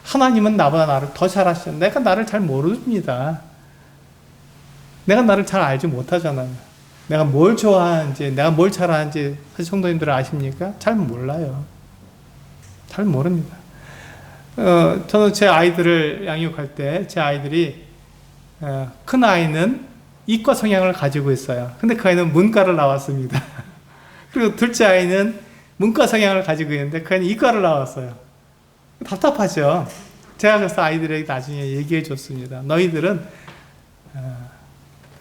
하나님은 나보다 나를 더 잘하시는, 내가 나를 잘 모릅니다. 내가 나를 잘 알지 못하잖아요. 내가 뭘 좋아하는지, 내가 뭘 잘하는지 사실 성도님들 아십니까? 잘 몰라요. 잘 모릅니다. 저는 제 아이들을 양육할 때 제 아이들이 큰 아이는 이과 성향을 가지고 있어요. 근데 그 아이는 문과를 나왔습니다. 그리고 둘째 아이는 문과 성향을 가지고 있는데 그 아이는 이과를 나왔어요. 답답하죠. 제가 그래서 아이들에게 나중에 얘기해 줬습니다. 너희들은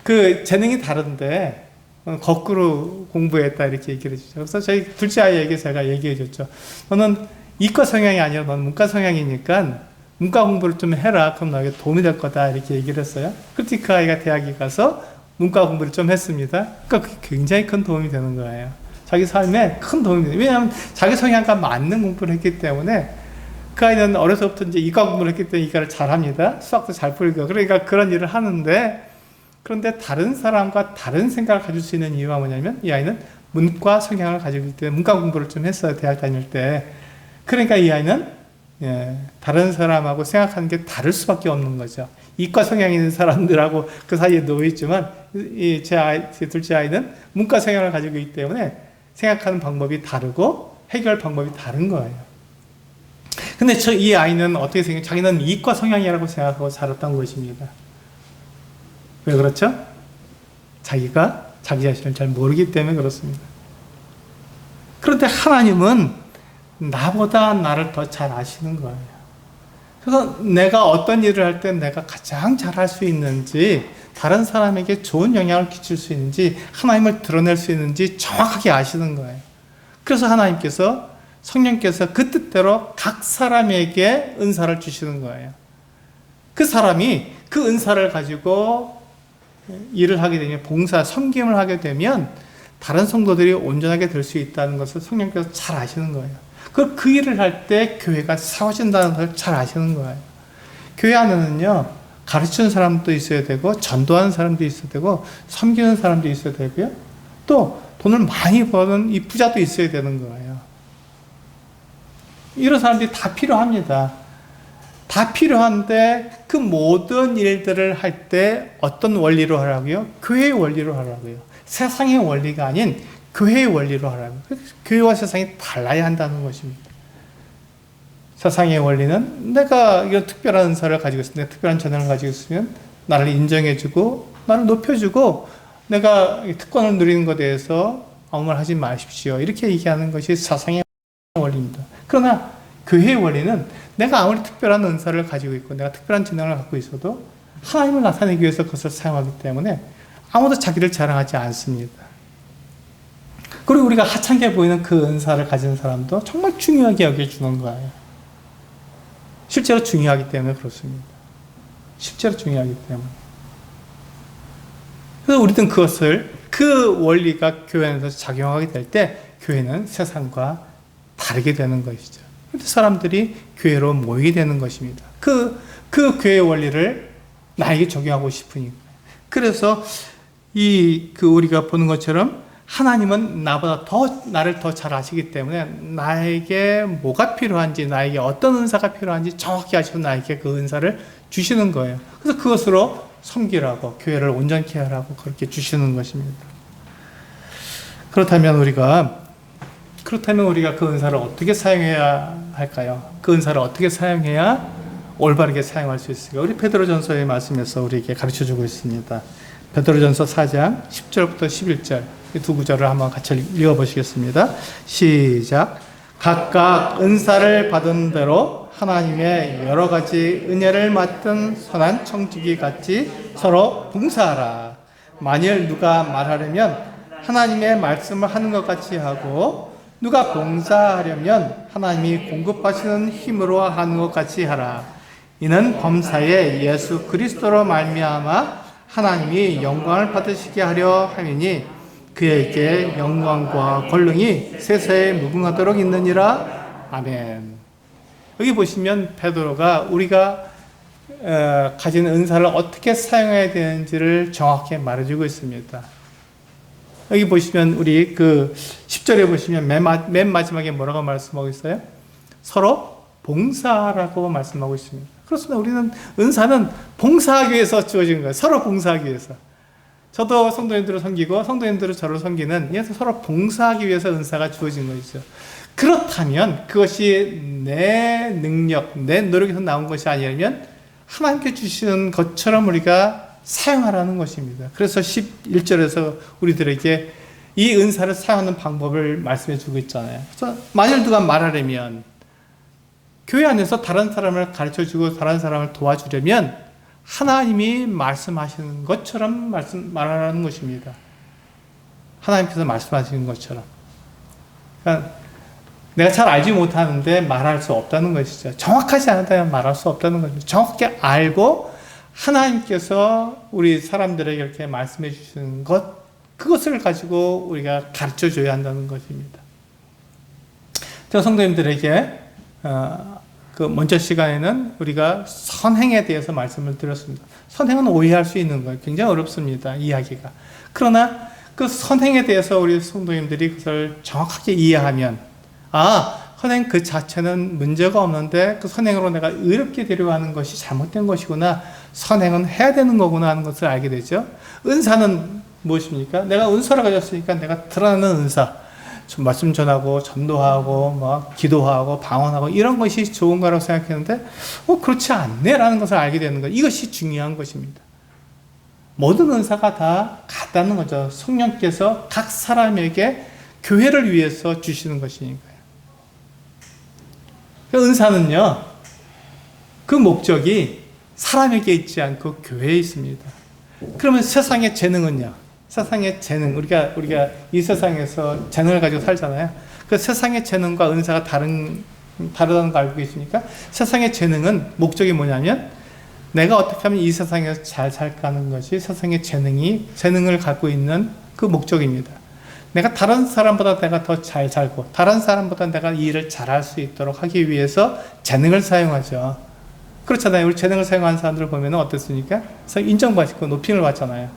그 재능이 다른데 거꾸로 공부했다, 이렇게 얘기를 해주죠. 그래서 저희 둘째 아이에게 제가 얘기해 줬죠. 너는 이과 성향이 아니라 너는 문과 성향이니까 문과 공부를 좀 해라. 그럼 너에게 도움이 될 거다. 이렇게 얘기를 했어요. 그랬더니 그 아이가 대학에 가서 문과 공부를 좀 했습니다. 그러니까 그게 굉장히 큰 도움이 되는 거예요. 자기 삶에 큰 도움이 돼요. 왜냐하면 자기 성향과 맞는 공부를 했기 때문에 그 아이는 어려서부터 이제 이과 공부를 했기 때문에 이과를 잘 합니다. 수학도 잘 풀고. 그러니까 그런 일을 하는데, 그런데 다른 사람과 다른 생각을 가질 수 있는 이유가 뭐냐면 이 아이는 문과 성향을 가지고 있기 때문에 문과 공부를 좀 했어요. 대학 다닐 때. 그러니까 이 아이는 다른 사람하고 생각하는 게 다를 수밖에 없는 거죠. 이과 성향이 있는 사람들하고 그 사이에 놓여 있지만 제 둘째 아이는 문과 성향을 가지고 있기 때문에 생각하는 방법이 다르고 해결 방법이 다른 거예요. 근데 이 아이는 어떻게 생각해요? 자기는 이과 성향이라고 생각하고 살았던 것입니다. 왜 그렇죠? 자기가 자기 자신을 잘 모르기 때문에 그렇습니다. 그런데 하나님은 나보다 나를 더 잘 아시는 거예요. 그래서 내가 어떤 일을 할 때 내가 가장 잘할 수 있는지, 다른 사람에게 좋은 영향을 끼칠 수 있는지, 하나님을 드러낼 수 있는지 정확하게 아시는 거예요. 그래서 하나님께서, 성령께서 그 뜻대로 각 사람에게 은사를 주시는 거예요. 그 사람이 그 은사를 가지고 일을 하게 되면, 봉사, 섬김을 하게 되면 다른 성도들이 온전하게 될 수 있다는 것을 성령께서 잘 아시는 거예요. 그 일을 할 때 교회가 세워진다는 걸 잘 아시는 거예요. 교회 안에는요, 가르치는 사람도 있어야 되고, 전도하는 사람도 있어야 되고, 섬기는 사람도 있어야 되고요, 또 돈을 많이 버는 이 부자도 있어야 되는 거예요. 이런 사람들이 다 필요합니다. 다 필요한데 그 모든 일들을 할 때 어떤 원리로 하라고요? 교회의 원리로 하라고요. 세상의 원리가 아닌 교회의 원리로 하라고요. 교회와 세상이 달라야 한다는 것입니다. 세상의 원리는 내가 이런 특별한 은사를 가지고 있으면, 내가 특별한 재능을 가지고 있으면 나를 인정해주고 나를 높여주고 내가 특권을 누리는 것에 대해서 아무 말 하지 마십시오. 이렇게 얘기하는 것이 세상의 원리입니다. 그러나 교회의 원리는 내가 아무리 특별한 은사를 가지고 있고 내가 특별한 재능을 갖고 있어도 하나님을 나타내기 위해서 그것을 사용하기 때문에 아무도 자기를 자랑하지 않습니다. 그리고 우리가 하찮게 보이는 그 은사를 가진 사람도 정말 중요하게 여겨주는 거예요. 실제로 중요하기 때문에 그렇습니다. 실제로 중요하기 때문에. 그래서 우리는 그것을, 그 원리가 교회 안에서 작용하게 될 때 교회는 세상과 다르게 되는 것이죠. 그런데 사람들이 교회로 모이게 되는 것입니다. 그 교회의 원리를 나에게 적용하고 싶으니까. 그래서 우리가 보는 것처럼 하나님은 나를 더 잘 아시기 때문에 나에게 뭐가 필요한지, 나에게 어떤 은사가 필요한지 정확히 아시고 나에게 그 은사를 주시는 거예요. 그래서 그것으로 섬기라고, 교회를 온전케 하라고 그렇게 주시는 것입니다. 그렇다면 우리가 그 은사를 어떻게 사용해야 할까요? 그 은사를 어떻게 사용해야 올바르게 사용할 수 있을까요? 우리 베드로전서의 말씀에서 우리에게 가르쳐주고 있습니다. 베드로전서 4장 10절부터 11절 이 두 구절을 한번 같이 읽어보시겠습니다. 시작. 각각 은사를 받은 대로 하나님의 여러 가지 은혜를 맡은 선한 청지기 같이 서로 봉사하라. 만일 누가 말하려면 하나님의 말씀을 하는 것 같이 하고, 누가 봉사하려면 하나님이 공급하시는 힘으로 하는 것 같이 하라. 이는 범사에 예수 그리스도로 말미암아 하나님이 영광을 받으시게 하려 함이니 그에게 영광과 권능이 세세에 무궁하도록 있느니라. 아멘. 여기 보시면 베드로가 우리가 가진 은사를 어떻게 사용해야 되는지를 정확히 말해주고 있습니다. 여기 보시면 우리 10절에 보시면 맨 마지막에 뭐라고 말씀하고 있어요? 서로 봉사라고 말씀하고 있습니다. 그렇습니다. 우리는 은사는 봉사하기 위해서 주어진 거예요. 서로 봉사하기 위해서. 저도 성도님들을 섬기고 성도님들은 저를 섬기는, 서로 봉사하기 위해서 은사가 주어진 것이죠. 그렇다면 그것이 내 능력, 내 노력에서 나온 것이 아니라면 하나님께 주시는 것처럼 우리가 사용하라는 것입니다. 그래서 11절에서 우리들에게 이 은사를 사용하는 방법을 말씀해 주고 있잖아요. 그래서 만일 누가 말하려면, 교회 안에서 다른 사람을 가르쳐 주고 다른 사람을 도와주려면 하나님이 말씀하시는 것처럼 말하라는 것입니다. 하나님께서 말씀하시는 것처럼. 그러니까 내가 잘 알지 못하는데 말할 수 없다는 것이죠. 정확하지 않다면 말할 수 없다는 것입니다. 정확히 알고 하나님께서 우리 사람들에게 이렇게 말씀해 주시는 것, 그것을 가지고 우리가 가르쳐 줘야 한다는 것입니다. 제가 성도님들에게 그 먼저 시간에는 우리가 선행에 대해서 말씀을 드렸습니다. 선행은 오해할 수 있는 거예요. 굉장히 어렵습니다. 이야기가. 그러나 그 선행에 대해서 우리 성도님들이 그것을 정확하게 이해하면, 선행 그 자체는 문제가 없는데 그 선행으로 내가 의롭게 되려하는 것이 잘못된 것이구나. 선행은 해야 되는 거구나 하는 것을 알게 되죠. 은사는 무엇입니까? 내가 은사를 가졌으니까 내가 드러나는 은사, 말씀 전하고 전도하고 기도하고 방언하고 이런 것이 좋은 거라고 생각했는데 그렇지 않네라는 것을 알게 되는 것, 이것이 중요한 것입니다. 모든 은사가 다 같다는 거죠. 성령께서 각 사람에게 교회를 위해서 주시는 것이니까요. 그 은사는요, 그 목적이 사람에게 있지 않고 교회에 있습니다. 그러면 세상의 재능은요? 세상의 재능, 우리가 이 세상에서 재능을 가지고 살잖아요. 그 세상의 재능과 은사가 다르다는 거 알고 계십니까? 세상의 재능은 목적이 뭐냐면 내가 어떻게 하면 이 세상에서 잘 살까 하는 것이 세상의 재능을 갖고 있는 그 목적입니다. 내가 다른 사람보다 내가 더 잘 살고 다른 사람보다 내가 이 일을 잘할 수 있도록 하기 위해서 재능을 사용하죠. 그렇잖아요. 우리 재능을 사용하는 사람들을 보면 어떻습니까? 인정받고 높임을 받잖아요.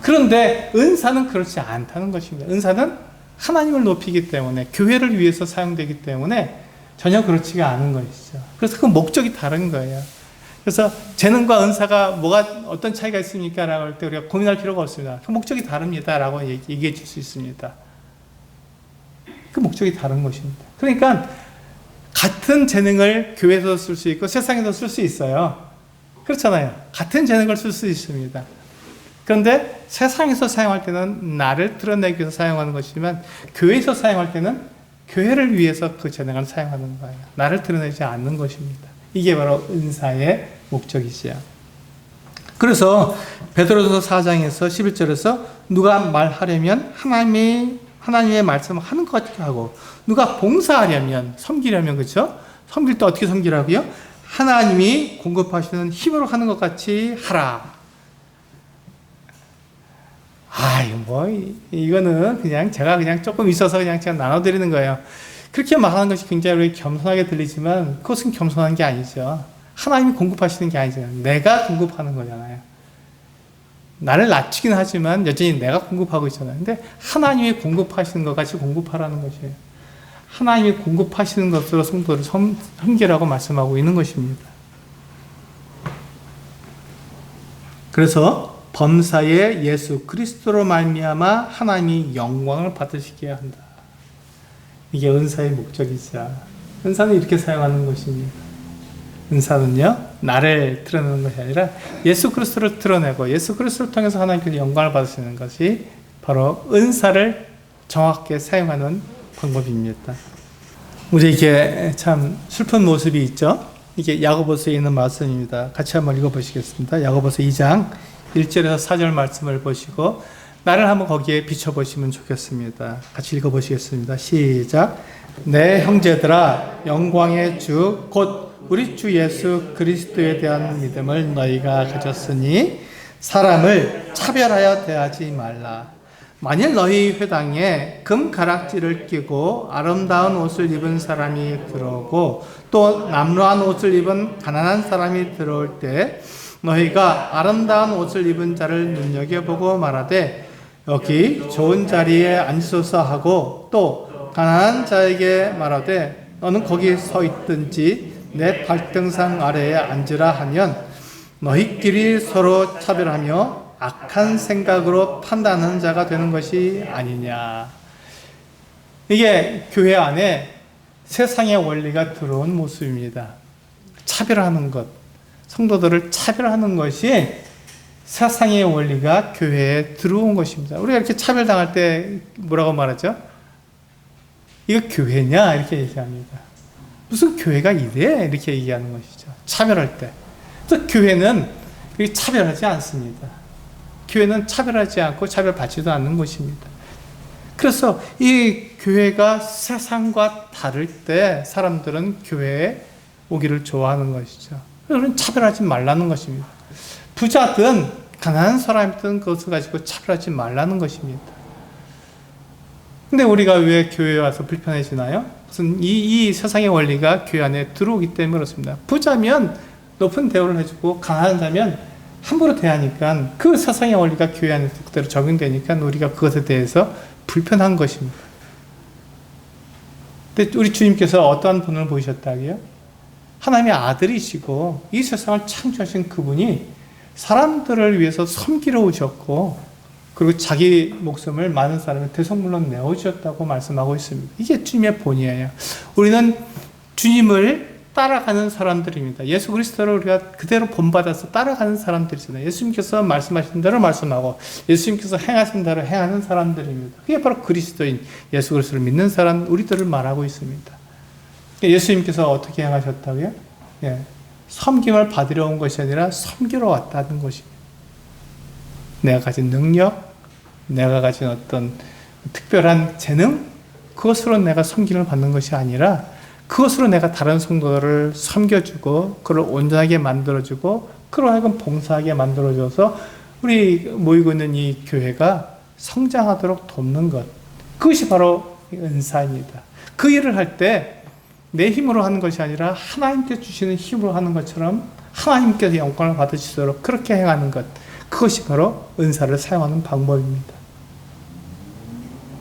그런데 은사는 그렇지 않다는 것입니다. 은사는 하나님을 높이기 때문에, 교회를 위해서 사용되기 때문에 전혀 그렇지가 않은 것이죠. 그래서 그 목적이 다른 거예요. 그래서 재능과 은사가 어떤 차이가 있습니까? 라고 할 때 우리가 고민할 필요가 없습니다. 그 목적이 다릅니다. 라고 얘기해 줄 수 있습니다. 그 목적이 다른 것입니다. 그러니까 같은 재능을 교회에서 쓸 수 있고 세상에서 쓸 수 있어요. 그렇잖아요. 같은 재능을 쓸 수 있습니다. 그런데 세상에서 사용할 때는 나를 드러내기 위해서 사용하는 것이지만 교회에서 사용할 때는 교회를 위해서 그 재능을 사용하는 거예요. 나를 드러내지 않는 것입니다. 이게 바로 은사의 목적이지요. 그래서 베드로서 4장에서 11절에서 누가 말하려면 하나님의 말씀을 하는 것 같게 하고, 누가 봉사하려면, 섬기려면, 그렇죠? 섬길 때 어떻게 섬기라고요? 하나님이 공급하시는 힘으로 하는 것 같이 하라. 이거는 제가 조금 있어서 제가 나눠드리는 거예요. 그렇게 말하는 것이 굉장히 겸손하게 들리지만 그것은 겸손한 게 아니죠. 하나님이 공급하시는 게 아니잖아요. 내가 공급하는 거잖아요. 나를 낮추긴 하지만 여전히 내가 공급하고 있잖아요. 근데 하나님이 공급하시는 것 같이 공급하라는 것이에요. 하나님이 공급하시는 것으로 성도를 섬기라고 말씀하고 있는 것입니다. 그래서 범사에 예수 그리스도로 말미암아 하나님이 영광을 받으시게 한다. 이게 은사의 목적이죠. 은사는 이렇게 사용하는 것입니다. 은사는요, 나를 드러내는 것이 아니라 예수 그리스도를 드러내고 예수 그리스도를 통해서 하나님께서 영광을 받으시는 것이 바로 은사를 정확하게 사용하는 방법입니다. 우리에게 참 슬픈 모습이 있죠. 이게 야고보서에 있는 말씀입니다. 같이 한번 읽어보시겠습니다. 야고보서 2장 1절에서 4절 말씀을 보시고 나를 한번 거기에 비춰보시면 좋겠습니다. 같이 읽어보시겠습니다. 시작. 내 형제들아, 영광의 주 곧 우리 주 예수 그리스도에 대한 믿음을 너희가 가졌으니 사람을 차별하여 대하지 말라. 만일 너희 회당에 금 가락지를 끼고 아름다운 옷을 입은 사람이 들어오고 또 남루한 옷을 입은 가난한 사람이 들어올 때 너희가 아름다운 옷을 입은 자를 눈여겨보고 말하되 여기 좋은 자리에 앉으소서 하고 또 가난한 자에게 말하되 너는 거기 서 있든지 내 발등상 아래에 앉으라 하면 너희끼리 서로 차별하며 악한 생각으로 판단하는 자가 되는 것이 아니냐. 이게 교회 안에 세상의 원리가 들어온 모습입니다. 차별하는 것, 성도들을 차별하는 것이 세상의 원리가 교회에 들어온 것입니다. 우리가 이렇게 차별당할 때 뭐라고 말하죠? 이거 교회냐? 이렇게 얘기합니다. 무슨 교회가 이래? 이렇게 얘기하는 것이죠. 차별할 때. 그래서 교회는 차별하지 않습니다. 교회는 차별하지 않고 차별받지도 않는 것입니다. 그래서 이 교회가 세상과 다를 때 사람들은 교회에 오기를 좋아하는 것이죠. 그러면 차별하지 말라는 것입니다. 부자든 가난한 사람이든 그것을 가지고 차별하지 말라는 것입니다. 근데 우리가 왜 교회에 와서 불편해지나요? 무슨 이 세상의 원리가 교회 안에 들어오기 때문에 그렇습니다. 부자면 높은 대우를 해주고 가난한 자면 함부로 대하니까 그 세상의 원리가 교회 안에 그대로 적용되니까 우리가 그것에 대해서 불편한 것입니다. 근데 우리 주님께서 어떠한 분을 보이셨다고요? 하나님의 아들이시고 이 세상을 창조하신 그분이 사람들을 위해서 섬기러 오셨고 그리고 자기 목숨을 많은 사람의 대속물로 내어주셨다고 말씀하고 있습니다. 이게 주님의 본이에요. 우리는 주님을 따라가는 사람들입니다. 예수 그리스도를 우리가 그대로 본받아서 따라가는 사람들이잖아요. 예수님께서 말씀하신 대로 말씀하고 예수님께서 행하신 대로 행하는 사람들입니다. 그게 바로 그리스도인 예수 그리스도를 믿는 사람 우리들을 말하고 있습니다. 예수님께서 어떻게 행하셨다고요? 예, 섬김을 받으러 온 것이 아니라 섬기러 왔다는 것입니다. 내가 가진 능력, 내가 가진 어떤 특별한 재능, 그것으로 내가 섬김을 받는 것이 아니라 그것으로 내가 다른 성도들을 섬겨주고 그를 온전하게 만들어주고 그로 하여금 봉사하게 만들어줘서 우리 모이고 있는 이 교회가 성장하도록 돕는 것, 그것이 바로 은사입니다. 그 일을 할 때 내 힘으로 하는 것이 아니라 하나님께 주시는 힘으로 하는 것처럼 하나님께서 영광을 받으시도록 그렇게 행하는 것, 그것이 바로 은사를 사용하는 방법입니다.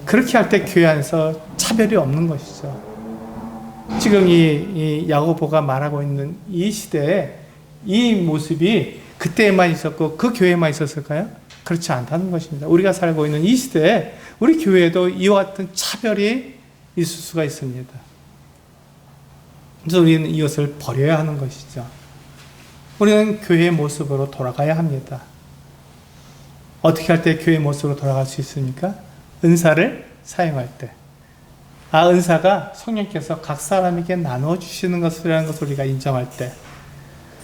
그렇게 할 때 교회 안에서 차별이 없는 것이죠. 지금 이 야고보가 말하고 있는 이 시대에 이 모습이 그때에만 있었고 그 교회에만 있었을까요? 그렇지 않다는 것입니다. 우리가 살고 있는 이 시대에 우리 교회에도 이와 같은 차별이 있을 수가 있습니다. 그래서 우리는 이것을 버려야 하는 것이죠. 우리는 교회의 모습으로 돌아가야 합니다. 어떻게 할 때 교회의 모습으로 돌아갈 수 있습니까? 은사를 사용할 때. 은사가 성령께서 각 사람에게 나눠주시는 것이라는 것을 우리가 인정할 때,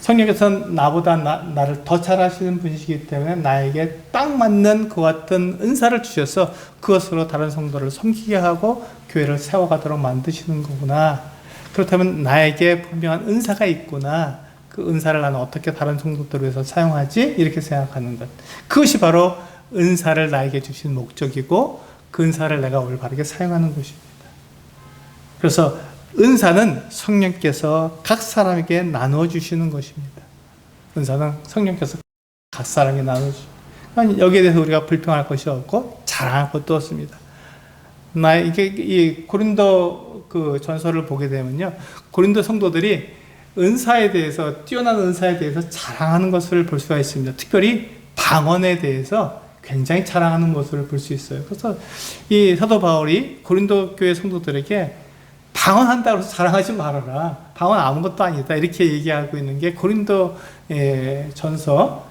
성령께서는 나보다 나를 더 잘하시는 분이시기 때문에 나에게 딱 맞는 그 같은 은사를 주셔서 그것으로 다른 성도를 섬기게 하고 교회를 세워가도록 만드시는 거구나. 그렇다면 나에게 분명한 은사가 있구나. 그 은사를 나는 어떻게 다른 성도들을 위해서 사용하지? 이렇게 생각하는 것. 그것이 바로 은사를 나에게 주신 목적이고 그 은사를 내가 올바르게 사용하는 것입니다. 그래서 은사는 성령께서 각 사람에게 나눠주시는 것입니다. 은사는 성령께서 각 사람에게 나눠주십니다. 여기에 대해서 우리가 불평할 것이 없고 자랑할 것도 없습니다. 이 고린도 그 전서를 보게 되면요, 고린도 성도들이 은사에 대해서, 뛰어난 은사에 대해서 자랑하는 것을 볼 수가 있습니다. 특별히 방언에 대해서 굉장히 자랑하는 모습을 볼 수 있어요. 그래서 이 사도 바울이 고린도 교회 성도들에게 방언한다고 해서 자랑하지 말아라. 방언 아무것도 아니다. 이렇게 얘기하고 있는 게 고린도 전서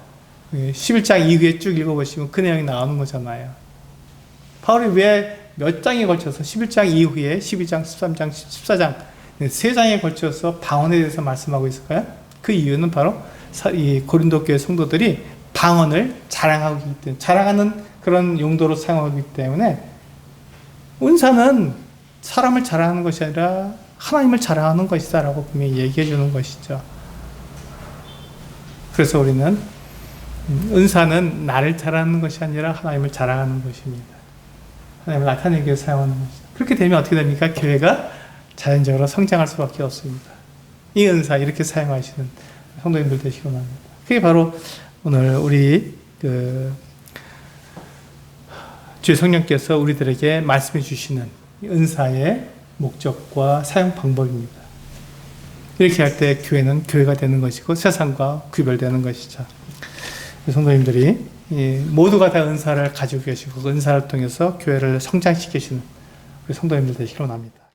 11장 이후에 쭉 읽어보시면 그 내용이 나오는 거잖아요. 바울이 왜 몇 장에 걸쳐서 11장 이후에 12장, 13장, 14장 세 장에 걸쳐서 방언에 대해서 말씀하고 있을까요? 그 이유는 바로 이 고린도 교회 성도들이 방언을 자랑하기 때문에, 자랑하는 그런 용도로 사용하기 때문에 은사는 사람을 자랑하는 것이 아니라 하나님을 자랑하는 것이다라고 분명히 얘기해 주는 것이죠. 그래서 우리는 은사는 나를 자랑하는 것이 아니라 하나님을 자랑하는 것입니다. 하나님을 나타내기 위해 사용하는 것이죠. 그렇게 되면 어떻게 됩니까? 교회가 자연적으로 성장할 수밖에 없습니다. 이 은사 이렇게 사용하시는 성도님들 되시기 바랍니다. 그게 바로 오늘 우리 주의 성령께서 우리들에게 말씀해 주시는 은사의 목적과 사용 방법입니다. 이렇게 할 때 교회는 교회가 되는 것이고 세상과 구별되는 것이죠. 성도님들이 모두가 다 은사를 가지고 계시고 그 은사를 통해서 교회를 성장시키시는 우리 성도님들 되시기 원합니다.